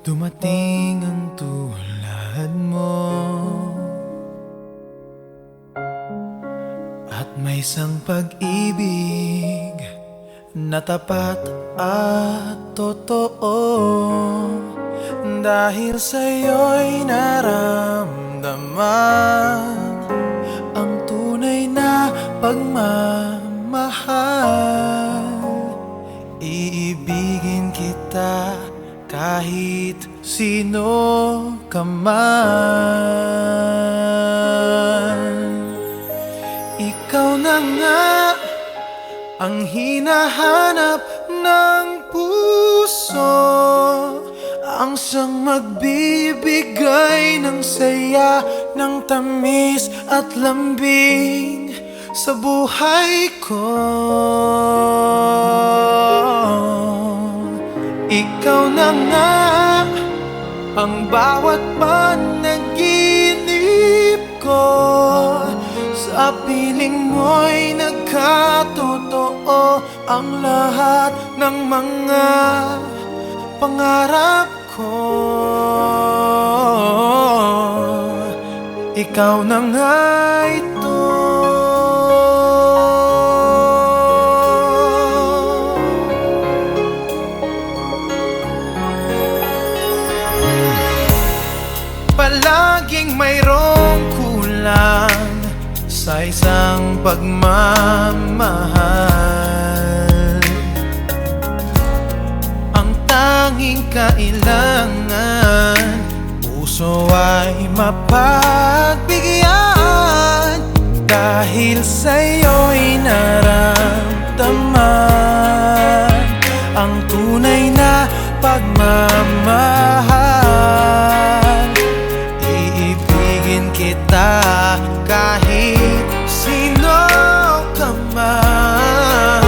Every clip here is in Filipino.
Dumating ang tulad mo, at may isang pag-ibig na tapat at totoo. Dahil sa'yo'y naramdaman ang tunay na pagmamahal. Iibigin kita kahit sino ka man. Ikaw na nga ang hinahanap ng puso, ang siyang magbibigay ng saya, ng tamis at lambing sa buhay ko. Ikaw na nga ang bawat panaginip ko, sa piling mo'y nagkatotoo ang lahat ng mga pangarap ko. Ikaw na nga ito. Palaging mayroong kulang sa isang pagmamahal. Ang tanging kailangan, puso ay mapagbigyan. Dahil sa'yo'y naramdaman ang tunay na pagmamahal. Iibigin kita kahit sino ka man.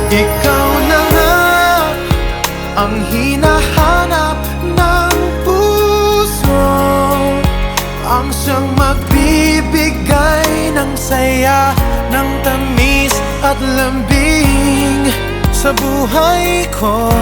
Ikaw na nga ang hinahanap ng puso, ang siyang magbibigay ng saya, ng tamis at lambing sa buhay ko.